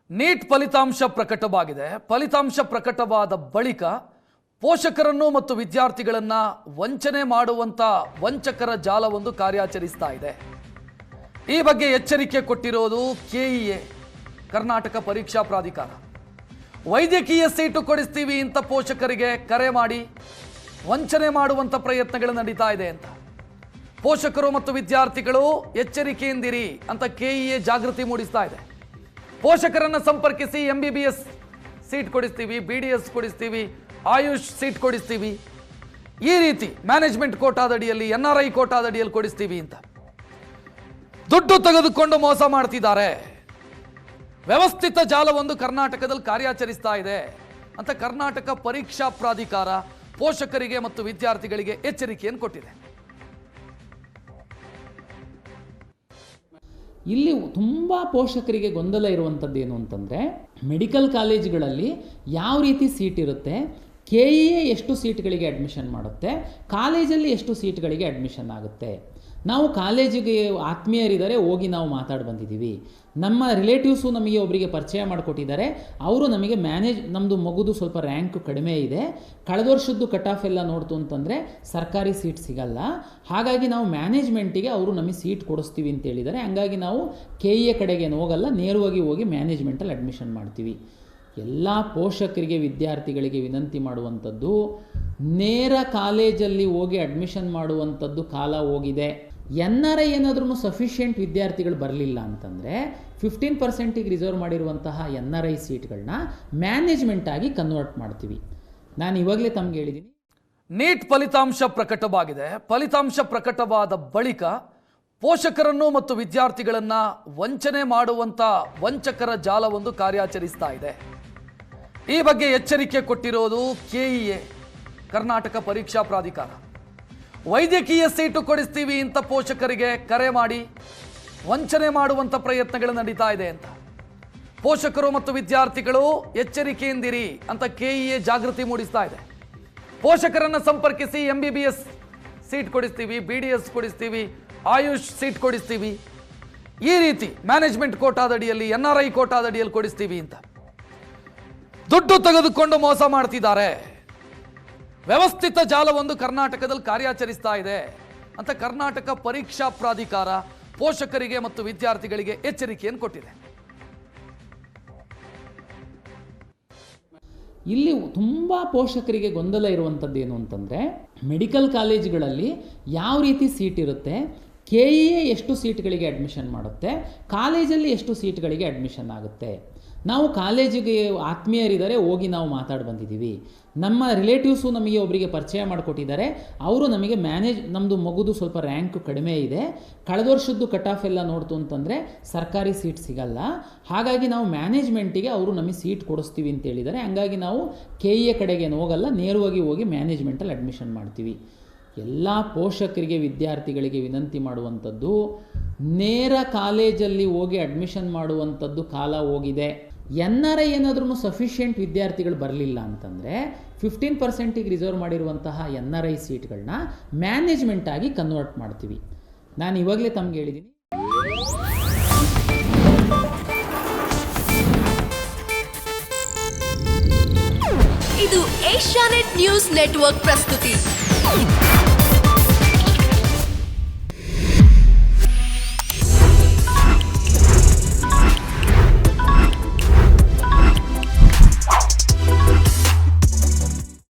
Neat ಫಲಿತಾಂಶ ಪ್ರಕಟವಾಗಿದೆ. ಫಲಿತಾಂಶ ಪ್ರಕಟವಾದ ಬಳಿಕ ಪೋಷಕರನ್ನು ಮತ್ತು ವಿದ್ಯಾರ್ಥಿಗಳನ್ನು ವಂಚನೆ ಮಾಡುವಂಥ ವಂಚಕರ ಜಾಲವೊಂದು ಕಾರ್ಯಾಚರಿಸ್ತಾ ಇದೆ. ಈ ಬಗ್ಗೆ ಎಚ್ಚರಿಕೆ ಕೊಟ್ಟಿರೋದು ಕೆಇಎ, ಕರ್ನಾಟಕ ಪರೀಕ್ಷಾ ಪ್ರಾಧಿಕಾರ. ವೈದ್ಯಕೀಯ ಸೀಟು ಕೊಡಿಸ್ತೀವಿ ಅಂತ ಪೋಷಕರಿಗೆ ಕರೆ ಮಾಡಿ ವಂಚನೆ ಮಾಡುವಂಥ ಪ್ರಯತ್ನಗಳು ನಡೀತಾ ಇದೆ ಅಂತ ಪೋಷಕರು ಮತ್ತು ವಿದ್ಯಾರ್ಥಿಗಳು ಎಚ್ಚರಿಕೆಯಿಂದಿರಿ ಅಂತ ಕೆಇಎ ಜಾಗೃತಿ ಮೂಡಿಸ್ತಾ ಇದೆ. ಪೋಷಕರನ್ನು ಸಂಪರ್ಕಿಸಿ MBBS ಸೀಟ್ ಕೊಡಿಸ್ತೀವಿ, BDS ಕೊಡಿಸ್ತೀವಿ, ಆಯುಷ್ ಸೀಟ್ ಕೊಡಿಸ್ತೀವಿ, ಈ ರೀತಿ ಮ್ಯಾನೇಜ್ಮೆಂಟ್ ಕೋಟಾದಡಿಯಲ್ಲಿ NRI ಕೋಟಾದಡಿಯಲ್ಲಿ ಕೊಡಿಸ್ತೀವಿ ಅಂತ ದುಡ್ಡು ತೆಗೆದುಕೊಂಡು ಮೋಸ ಮಾಡ್ತಿದ್ದಾರೆ. ವ್ಯವಸ್ಥಿತ ಜಾಲವೊಂದು ಕರ್ನಾಟಕದಲ್ಲಿ ಕಾರ್ಯಾಚರಿಸ್ತಾ ಇದೆ ಅಂತ ಕರ್ನಾಟಕ ಪರೀಕ್ಷಾ ಪ್ರಾಧಿಕಾರ ಪೋಷಕರಿಗೆ ಮತ್ತು ವಿದ್ಯಾರ್ಥಿಗಳಿಗೆ ಎಚ್ಚರಿಕೆಯನ್ನು ಕೊಟ್ಟಿದೆ. ಇಲ್ಲಿ ತುಂಬ ಪೋಷಕರಿಗೆ ಗೊಂದಲ ಇರುವಂಥದ್ದು ಏನು ಅಂತಂದರೆ, ಮೆಡಿಕಲ್ ಕಾಲೇಜುಗಳಲ್ಲಿ ಯಾವ ರೀತಿ ಸೀಟ್ ಇರುತ್ತೆ, KEA ಎಷ್ಟು ಸೀಟ್ಗಳಿಗೆ ಅಡ್ಮಿಷನ್ ಮಾಡುತ್ತೆ, ಕಾಲೇಜಲ್ಲಿ ಎಷ್ಟು ಸೀಟ್ಗಳಿಗೆ ಅಡ್ಮಿಷನ್ ಆಗುತ್ತೆ. ನಾವು ಕಾಲೇಜಿಗೆ ಆತ್ಮೀಯರಿದ್ದಾರೆ, ಹೋಗಿ ನಾವು ಮಾತಾಡಿ ಬಂದಿದ್ದೀವಿ. ನಮ್ಮ ರಿಲೇಟಿವ್ಸು ನಮಗೆ ಒಬ್ಬರಿಗೆ ಪರಿಚಯ ಮಾಡಿಕೊಟ್ಟಿದ್ದಾರೆ, ಅವರು ನಮಗೆ ನಮ್ಮದು ಮಗುದು ಸ್ವಲ್ಪ ರ್ಯಾಂಕ್ ಕಡಿಮೆ ಇದೆ, ಕಳೆದ ವರ್ಷದ್ದು ಕಟ್ ಆಫ್ ಎಲ್ಲ ನೋಡ್ತು ಅಂತಂದರೆ ಸರ್ಕಾರಿ ಸೀಟ್ ಸಿಗಲ್ಲ, ಹಾಗಾಗಿ ನಾವು ಮ್ಯಾನೇಜ್ಮೆಂಟಿಗೆ ಅವರು ನಮಗೆ ಸೀಟ್ ಕೊಡಿಸ್ತೀವಿ ಅಂತ ಹೇಳಿದ್ದಾರೆ. ಹಂಗಾಗಿ ನಾವು KEA ಕಡೆಗೆ ಹೋಗಲ್ಲ, ನೇರವಾಗಿ ಹೋಗಿ ಮ್ಯಾನೇಜ್ಮೆಂಟಲ್ಲಿ ಅಡ್ಮಿಷನ್ ಮಾಡ್ತೀವಿ. ಎಲ್ಲ ಪೋಷಕರಿಗೆ ವಿದ್ಯಾರ್ಥಿಗಳಿಗೆ ವಿನಂತಿ ಮಾಡುವಂಥದ್ದು, ನೇರ ಕಾಲೇಜಲ್ಲಿ ಹೋಗಿ ಅಡ್ಮಿಷನ್ ಮಾಡುವಂಥದ್ದು ಕಾಲ ಹೋಗಿದೆ. NRI ಏನಾದ್ರೂ ಸಫಿಷಿಯೆಂಟ್ ವಿದ್ಯಾರ್ಥಿಗಳು ಬರಲಿಲ್ಲ ಅಂತಂದರೆ 15% ರಿಸರ್ವ್ ಮಾಡಿರುವಂತಹ NRI ಸೀಟ್ಗಳನ್ನ ಮ್ಯಾನೇಜ್ಮೆಂಟ್ ಆಗಿ ಕನ್ವರ್ಟ್ ಮಾಡ್ತೀವಿ. ನಾನು ಇವಾಗಲೇ ತಮ್ಗೆ ಹೇಳಿದ್ದೀನಿ, ನೀಟ್ ಫಲಿತಾಂಶ ಪ್ರಕಟವಾಗಿದೆ. ಫಲಿತಾಂಶ ಪ್ರಕಟವಾದ ಬಳಿಕ ಪೋಷಕರನ್ನು ಮತ್ತು ವಿದ್ಯಾರ್ಥಿಗಳನ್ನು ವಂಚನೆ ಮಾಡುವಂಥ ವಂಚಕರ ಜಾಲವೊಂದು ಕಾರ್ಯಾಚರಿಸ್ತಾ ಇದೆ. ಈ ಬಗ್ಗೆ ಎಚ್ಚರಿಕೆ ಕೊಟ್ಟಿರೋದು KEA, ಕರ್ನಾಟಕ ಪರೀಕ್ಷಾ ಪ್ರಾಧಿಕಾರ. ವೈದ್ಯಕೀಯ ಸೀಟು ಕೊಡಿಸ್ತೀವಿ ಅಂತ ಪೋಷಕರಿಗೆ ಕರೆ ಮಾಡಿ ವಂಚನೆ ಮಾಡುವಂಥ ಪ್ರಯತ್ನಗಳು ನಡೀತಾ ಇದೆ ಅಂತ ಪೋಷಕರು ಮತ್ತು ವಿದ್ಯಾರ್ಥಿಗಳು ಎಚ್ಚರಿಕೆಯಿಂದಿರಿ ಅಂತ KEA ಜಾಗೃತಿ ಮೂಡಿಸ್ತಾ ಇದೆ. ಪೋಷಕರನ್ನು ಸಂಪರ್ಕಿಸಿ MBBS ಸೀಟ್ ಕೊಡಿಸ್ತೀವಿ, BDS ಕೊಡಿಸ್ತೀವಿ, ಆಯುಷ್ ಸೀಟ್ ಕೊಡಿಸ್ತೀವಿ, ಈ ರೀತಿ ಮ್ಯಾನೇಜ್ಮೆಂಟ್ ಕೋಟಾದಡಿಯಲ್ಲಿ NRI ಕೋಟಾದಡಿಯಲ್ಲಿ ಕೊಡಿಸ್ತೀವಿ ಅಂತ ದುಡ್ಡು ತೆಗೆದುಕೊಂಡು ಮೋಸ ಮಾಡ್ತಿದ್ದಾರೆ. ವ್ಯವಸ್ಥಿತ ಜಾಲವೊಂದು ಕರ್ನಾಟಕದಲ್ಲಿ ಕಾರ್ಯಾಚರಿಸ್ತಾ ಇದೆ ಅಂತ ಕರ್ನಾಟಕ ಪರೀಕ್ಷಾ ಪ್ರಾಧಿಕಾರ ಪೋಷಕರಿಗೆ ಮತ್ತು ವಿದ್ಯಾರ್ಥಿಗಳಿಗೆ ಎಚ್ಚರಿಕೆಯನ್ನು ಕೊಟ್ಟಿದೆ. ಇಲ್ಲಿ ತುಂಬ ಪೋಷಕರಿಗೆ ಗೊಂದಲ ಇರುವಂಥದ್ದು ಏನು ಅಂತಂದರೆ, ಮೆಡಿಕಲ್ ಕಾಲೇಜುಗಳಲ್ಲಿ ಯಾವ ರೀತಿ ಸೀಟ್ ಇರುತ್ತೆ, KEA ಎಷ್ಟು ಸೀಟ್ಗಳಿಗೆ ಅಡ್ಮಿಷನ್ ಮಾಡುತ್ತೆ, ಕಾಲೇಜಲ್ಲಿ ಎಷ್ಟು ಸೀಟ್ಗಳಿಗೆ ಅಡ್ಮಿಷನ್ ಆಗುತ್ತೆ. ನಾವು ಕಾಲೇಜಿಗೆ ಆತ್ಮೀಯರಿದ್ದಾರೆ, ಹೋಗಿ ನಾವು ಮಾತಾಡಿ ಬಂದಿದ್ದೀವಿ. ನಮ್ಮ ರಿಲೇಟಿವ್ಸು ನಮಗೆ ಒಬ್ಬರಿಗೆ ಪರಿಚಯ ಮಾಡಿಕೊಟ್ಟಿದ್ದಾರೆ, ಅವರು ನಮಗೆ ನಮ್ಮದು ಮಗುದು ಸ್ವಲ್ಪ ರ್ಯಾಂಕ್ ಕಡಿಮೆ ಇದೆ, ಕಳೆದ ವರ್ಷದ್ದು ಕಟ್ ಆಫ್ ಎಲ್ಲ ನೋಡ್ತು ಅಂತಂದರೆ ಸರ್ಕಾರಿ ಸೀಟ್ ಸಿಗಲ್ಲ, ಹಾಗಾಗಿ ನಾವು ಮ್ಯಾನೇಜ್ಮೆಂಟಿಗೆ ಅವರು ನಮಗೆ ಸೀಟ್ ಕೊಡಿಸ್ತೀವಿ ಅಂತ ಹೇಳಿದ್ದಾರೆ. ಹಂಗಾಗಿ ನಾವು KEA ಕಡೆಗೆ ಹೋಗಲ್ಲ, ನೇರವಾಗಿ ಹೋಗಿ ಮ್ಯಾನೇಜ್ಮೆಂಟಲ್ಲಿ ಅಡ್ಮಿಷನ್ ಮಾಡ್ತೀವಿ. ಎಲ್ಲ ಪೋಷಕರಿಗೆ ವಿದ್ಯಾರ್ಥಿಗಳಿಗೆ ವಿನಂತಿ ಮಾಡುವಂಥದ್ದು, ನೇರ ಕಾಲೇಜಲ್ಲಿ ಹೋಗಿ ಅಡ್ಮಿಷನ್ ಮಾಡುವಂಥದ್ದು ಕಾಲ ಹೋಗಿದೆ. NRI ಏನಾದ್ರೂ ಸಫಿಷಿಯೆಂಟ್ ವಿದ್ಯಾರ್ಥಿಗಳು ಬರಲಿಲ್ಲ ಅಂತಂದರೆ 15% ರಿಸರ್ವ್ ಮಾಡಿರುವಂತಹ NRI ಸೀಟ್ಗಳನ್ನ ಮ್ಯಾನೇಜ್ಮೆಂಟ್ ಆಗಿ ಕನ್ವರ್ಟ್ ಮಾಡ್ತೀವಿ. ನಾನು ಇವಾಗಲೇ ತಮ್ಗೆ ಹೇಳಿದ್ದೀನಿ. ಇದು ಏಷ್ಯಾನೆಟ್ ನ್ಯೂಸ್ ನೆಟ್ವರ್ಕ್ ಪ್ರಸ್ತುತಿ.